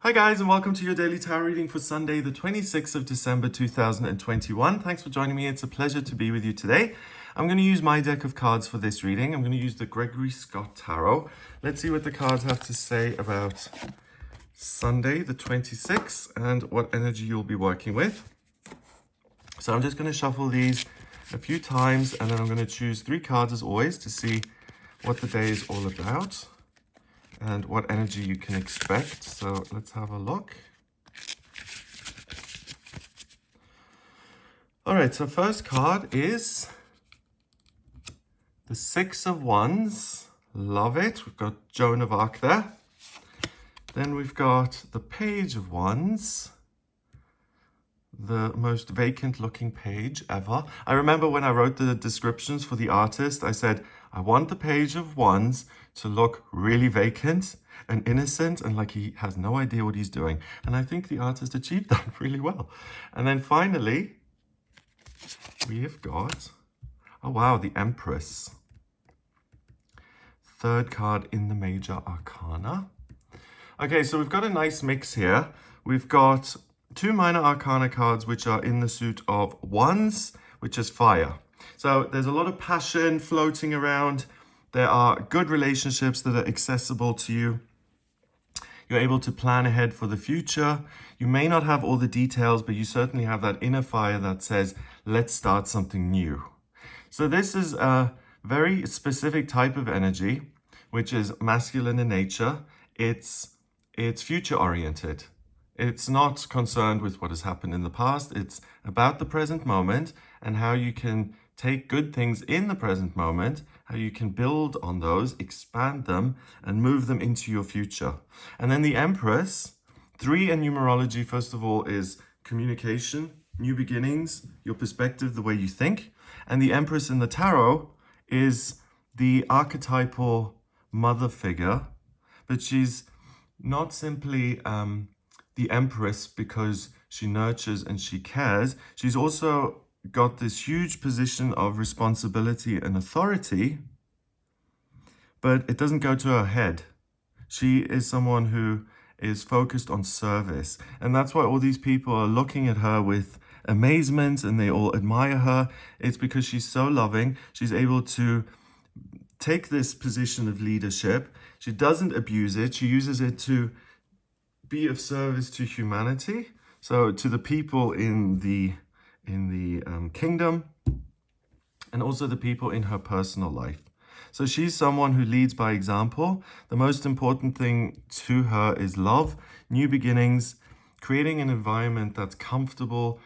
Hi guys, and welcome to your daily tarot reading for Sunday, the 26th of December 2021. Thanks for joining me. It's a pleasure to be with you today. I'm going to use my deck of cards for this reading. I'm going to use the Gregory Scott Tarot. Let's see what the cards have to say about Sunday, the 26th, and what energy you'll be working with. So I'm just going to shuffle these a few times, and then I'm going to choose 3 cards as always to see what the day is all about and what energy you can expect. So let's have a look. All right, so first card is the 6 of Wands. Love it. We've got Joan of Arc there. Then we've got the Page of Wands, the most vacant looking page ever. I remember when I wrote the descriptions for the artist, I said, I want the Page of Wands to look really vacant and innocent and like he has no idea what he's doing. And I think the artist achieved that really well. And then finally, we have got, oh wow, the Empress. Third card in the Major Arcana. Okay, so we've got a nice mix here. We've got 2 Minor Arcana cards, which are in the suit of Wands, which is fire. So there's a lot of passion floating around. There are good relationships that are accessible to you. You're able to plan ahead for the future. You may not have all the details, but you certainly have that inner fire that says, let's start something new. So this is a very specific type of energy, which is masculine in nature. It's future oriented. It's not concerned with what has happened in the past. It's about the present moment and how you can take good things in the present moment, how you can build on those, expand them, and move them into your future. And then the Empress, 3 in numerology, first of all, is communication, new beginnings, your perspective, the way you think. And the Empress in the Tarot is the archetypal mother figure, but she's not simply the Empress because she nurtures and she cares. She's also got this huge position of responsibility and authority, but it doesn't go to her head. She is someone who is focused on service. And that's why all these people are looking at her with amazement and they all admire her. It's because she's so loving. She's able to take this position of leadership. She doesn't abuse it. She uses it to be of service to humanity. So to the people in the kingdom, and also the people in her personal life. So she's someone who leads by example. The most important thing to her is love, new beginnings, creating an environment that's comfortable,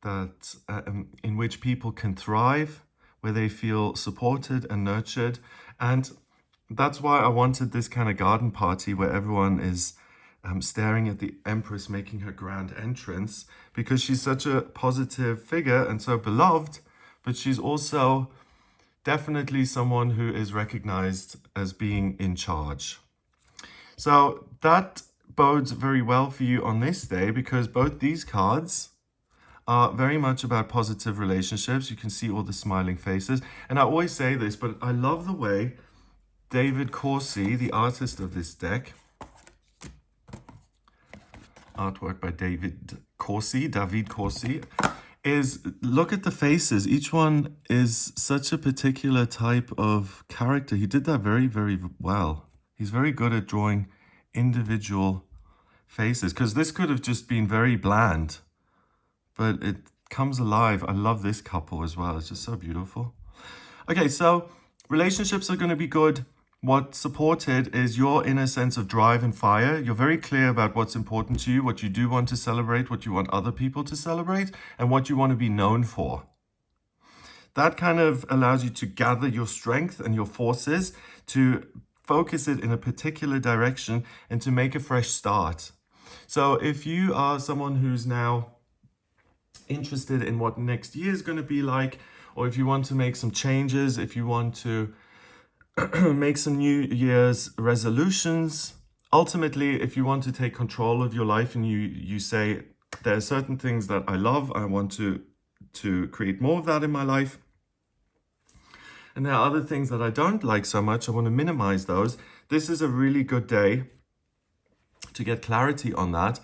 in which people can thrive, where they feel supported and nurtured. And that's why I wanted this kind of garden party where everyone is staring at the Empress making her grand entrance, because she's such a positive figure and so beloved, but she's also definitely someone who is recognized as being in charge. So that bodes very well for you on this day, because both these cards are very much about positive relationships. You can see all the smiling faces. And I always say this, but I love the way David Corsi, the artist of this deck, artwork by David Corsi, is look at the faces. Each one is such a particular type of character. He did that very, very well. He's very good at drawing individual faces, because this could have just been very bland, but it comes alive. I love this couple as well. It's just so beautiful. Okay, so relationships are going to be good. What's supported is your inner sense of drive and fire. You're very clear about what's important to you, what you do want to celebrate, what you want other people to celebrate, and what you want to be known for. That kind of allows you to gather your strength and your forces to focus it in a particular direction and to make a fresh start. So if you are someone who's now interested in what next year is going to be like, or if you want to make some changes, if you want to make some New Year's resolutions. Ultimately, if you want to take control of your life and you say, there are certain things that I love, I want to create more of that in my life. And there are other things that I don't like so much, I want to minimize those. This is a really good day to get clarity on that,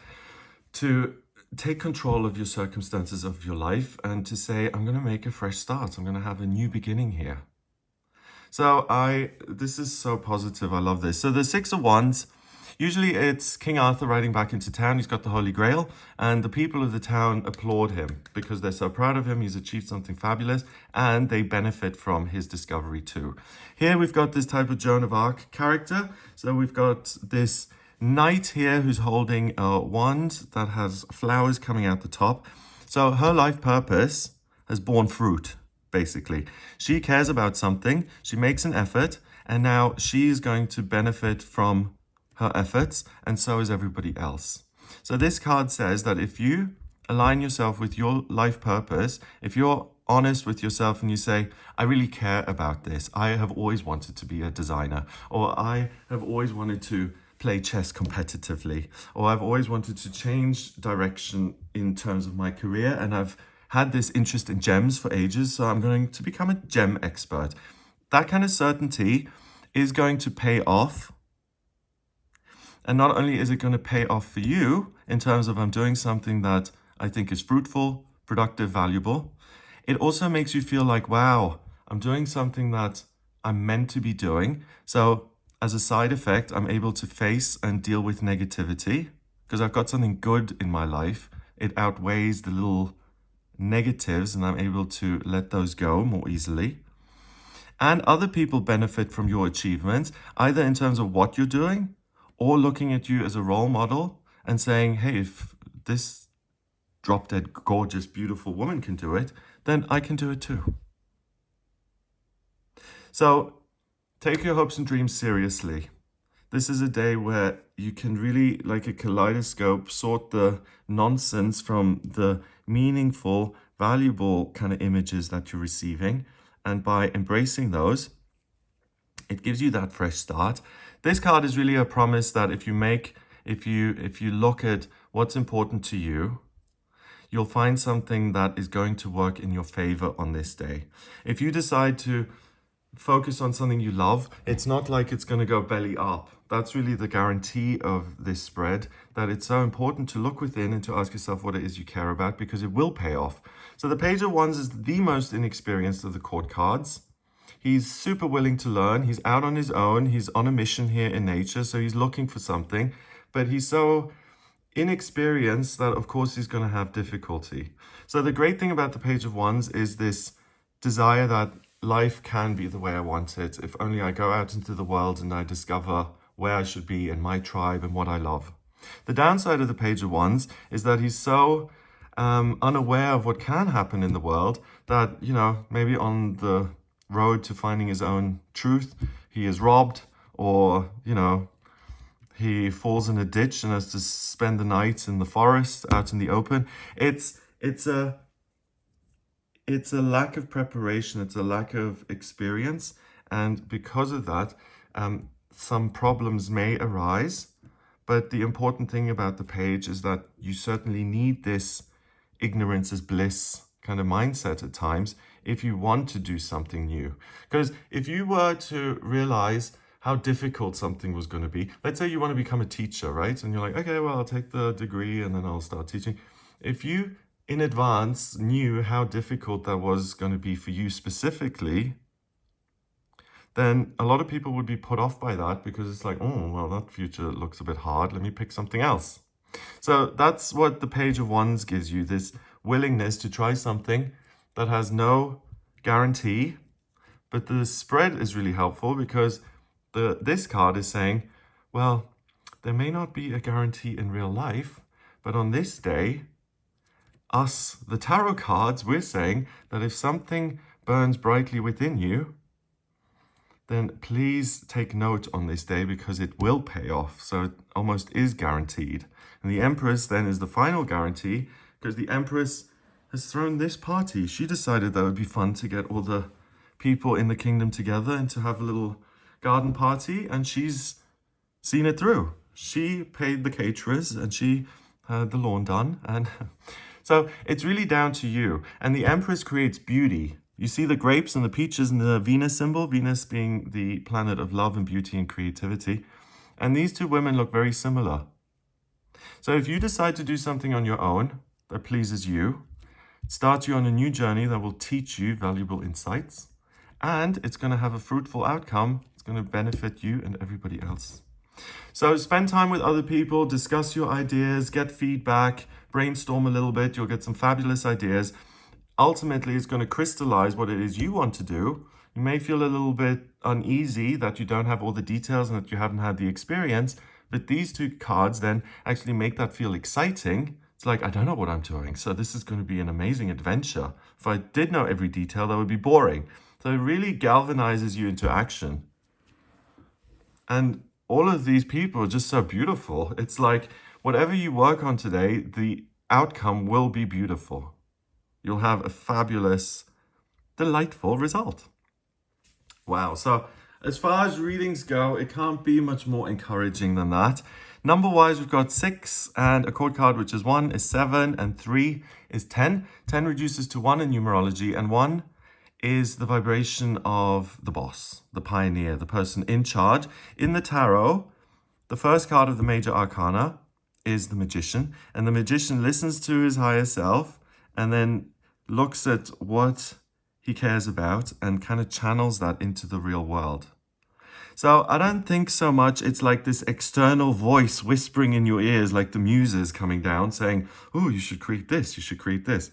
to take control of your circumstances of your life and to say, I'm going to make a fresh start. I'm going to have a new beginning here. So this is so positive. I love this. So the Six of Wands, usually it's King Arthur riding back into town. He's got the Holy Grail and the people of the town applaud him because they're so proud of him. He's achieved something fabulous and they benefit from his discovery too. Here we've got this type of Joan of Arc character. So we've got this knight here who's holding a wand that has flowers coming out the top. So her life purpose has borne fruit. Basically, she cares about something, she makes an effort, and now she is going to benefit from her efforts, and so is everybody else. So this card says that if you align yourself with your life purpose, if you're honest with yourself and you say, I really care about this, I have always wanted to be a designer, or I have always wanted to play chess competitively, or I've always wanted to change direction in terms of my career, and I've had this interest in gems for ages, so I'm going to become a gem expert. That kind of certainty is going to pay off. And not only is it going to pay off for you in terms of I'm doing something that I think is fruitful, productive, valuable, it also makes you feel like, wow, I'm doing something that I'm meant to be doing. So as a side effect, I'm able to face and deal with negativity because I've got something good in my life. It outweighs the little negatives and I'm able to let those go more easily. And other people benefit from your achievements, either in terms of what you're doing or looking at you as a role model and saying, hey, if this drop-dead gorgeous, beautiful woman can do it, then I can do it too. So take your hopes and dreams seriously. This is a day where you can really, like a kaleidoscope, sort the nonsense from the meaningful, valuable kind of images that you're receiving. And by embracing those, it gives you that fresh start. This card is really a promise that if you look at what's important to you, you'll find something that is going to work in your favor on this day. If you decide to focus on something you love, it's not like it's going to go belly up. That's really the guarantee of this spread, that it's so important to look within and to ask yourself what it is you care about, because it will pay off. So the Page of Wands is the most inexperienced of the court cards. He's super willing to learn. He's out on his own. He's on a mission here in nature, so he's looking for something, but he's so inexperienced that of course he's going to have difficulty. So the great thing about the Page of Wands is this desire that life can be the way I want it, if only I go out into the world and I discover where I should be in my tribe and what I love. The downside of the Page of Wands is that he's so unaware of what can happen in the world that, you know, maybe on the road to finding his own truth, he is robbed, or, you know, he falls in a ditch and has to spend the night in the forest out in the open. It's a lack of preparation, it's a lack of experience, and because of that, some problems may arise. But the important thing about the page is that you certainly need this ignorance is bliss kind of mindset at times if you want to do something new. Because if you were to realize how difficult something was going to be, let's say you want to become a teacher, right? And you're like, okay, well, I'll take the degree and then I'll start teaching. If you in advance knew how difficult that was going to be for you specifically, then a lot of people would be put off by that because it's like, oh, well, that future looks a bit hard. Let me pick something else. So that's what the Page of Wands gives you, this willingness to try something that has no guarantee. But the spread is really helpful because this card is saying, well, there may not be a guarantee in real life, but on this day, us, the tarot cards, we're saying that if something burns brightly within you, then please take note on this day because it will pay off. So it almost is guaranteed. And the Empress then is the final guarantee because the Empress has thrown this party. She decided that it would be fun to get all the people in the kingdom together and to have a little garden party, and she's seen it through. She paid the caterers and she had the lawn done, and so it's really down to you. And the Empress creates beauty. You see the grapes and the peaches and the Venus symbol, Venus being the planet of love and beauty and creativity. And these two women look very similar. So if you decide to do something on your own that pleases you, start you on a new journey that will teach you valuable insights, and it's going to have a fruitful outcome. It's going to benefit you and everybody else. So spend time with other people, discuss your ideas, get feedback, brainstorm a little bit. You'll get some fabulous ideas. Ultimately, it's going to crystallize what it is you want to do. You may feel a little bit uneasy that you don't have all the details and that you haven't had the experience, but these two cards then actually make that feel exciting. It's like, I don't know what I'm doing, so this is going to be an amazing adventure. If I did know every detail, that would be boring. So it really galvanizes you into action. And all of these people are just so beautiful. It's like, whatever you work on today, the outcome will be beautiful. You'll have a fabulous, delightful result. Wow. So as far as readings go, it can't be much more encouraging than that. Number-wise, we've got 6 and a chord card, which is 1 is 7 and 3 is 10. 10 reduces to 1 in numerology, and 1 is the vibration of the boss, the pioneer, the person in charge. In the tarot, the first card of the major arcana is the magician, and the magician listens to his higher self and then looks at what he cares about and kind of channels that into the real world. So I don't think so much it's like this external voice whispering in your ears, like the muses coming down saying, oh, you should create this, you should create this.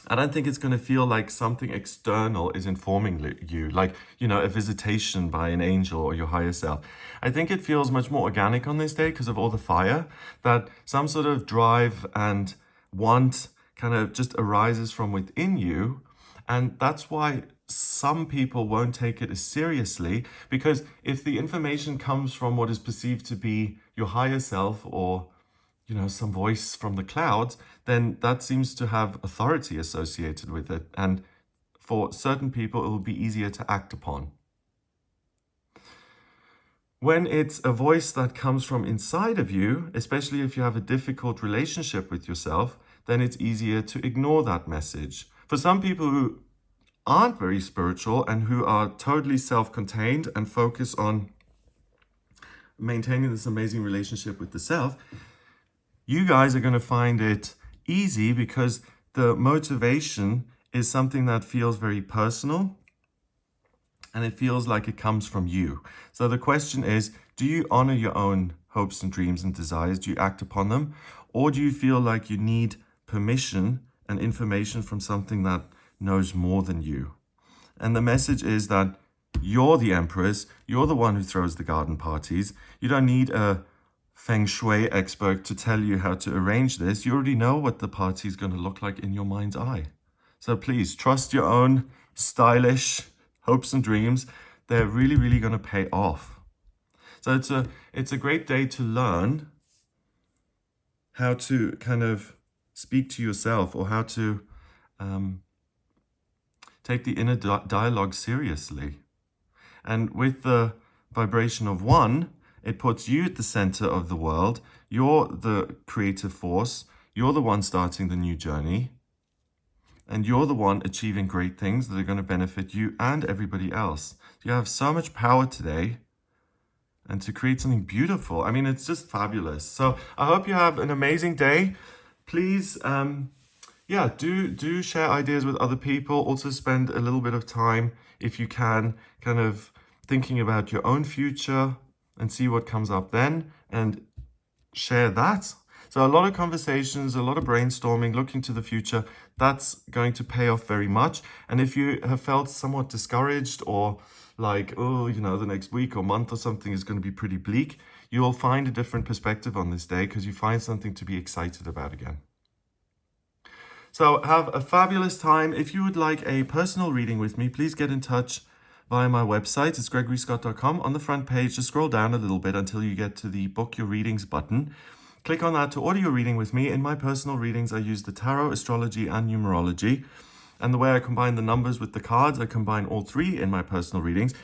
I don't think it's going to feel like something external is informing you, like, you know, a visitation by an angel or your higher self. I think it feels much more organic on this day because of all the fire, that some sort of drive and want kind of just arises from within you. And that's why some people won't take it as seriously, because if the information comes from what is perceived to be your higher self or, you know, some voice from the clouds, then that seems to have authority associated with it. And for certain people, it will be easier to act upon. When it's a voice that comes from inside of you, especially if you have a difficult relationship with yourself, then it's easier to ignore that message. For some people who aren't very spiritual and who are totally self-contained and focus on maintaining this amazing relationship with the self, you guys are going to find it easy because the motivation is something that feels very personal and it feels like it comes from you. So the question is, do you honor your own hopes and dreams and desires? Do you act upon them? Or do you feel like you need permission and information from something that knows more than you? And the message is that you're the empress, you're the one who throws the garden parties. You don't need a feng shui expert to tell you how to arrange this. You already know what the party is going to look like in your mind's eye. So please trust your own stylish hopes and dreams. They're really, really going to pay off. So it's a great day to learn how to kind of speak to yourself, or how to take the inner dialogue seriously. And with the vibration of 1, it puts you at the center of the world. You're the creative force. You're the one starting the new journey. And you're the one achieving great things that are going to benefit you and everybody else. You have so much power today, and to create something beautiful. I mean, it's just fabulous. So I hope you have an amazing day. Please, do share ideas with other people. Also spend a little bit of time, if you can, kind of thinking about your own future and see what comes up then, and share that. So a lot of conversations, a lot of brainstorming, looking to the future, that's going to pay off very much. And if you have felt somewhat discouraged, or like, oh, you know, the next week or month or something is going to be pretty bleak, you will find a different perspective on this day because you find something to be excited about again. So have a fabulous time. If you would like a personal reading with me, please get in touch via my website. It's gregoryscott.com. On the front page, just scroll down a little bit until you get to the Book Your Readings button. Click on that to order your reading with me. In my personal readings, I use the tarot, astrology, and numerology. And the way I combine the numbers with the cards, I combine all 3 in my personal readings.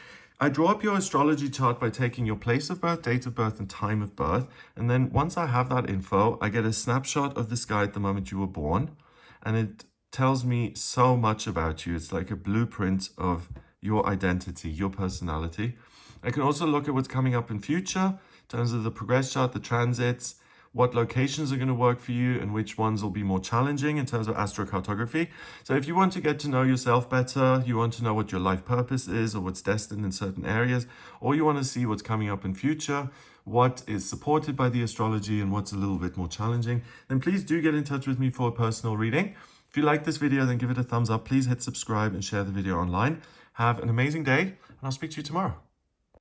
I draw up your astrology chart by taking your place of birth, date of birth, and time of birth. And then once I have that info, I get a snapshot of the sky at the moment you were born. And it tells me so much about you. It's like a blueprint of your identity, your personality. I can also look at what's coming up in future in terms of the progress chart, the transits, what locations are going to work for you and which ones will be more challenging in terms of astrocartography. So if you want to get to know yourself better, you want to know what your life purpose is or what's destined in certain areas, or you want to see what's coming up in future, what is supported by the astrology and what's a little bit more challenging, then please do get in touch with me for a personal reading. If you like this video, then give it a thumbs up. Please hit subscribe and share the video online. Have an amazing day, and I'll speak to you tomorrow.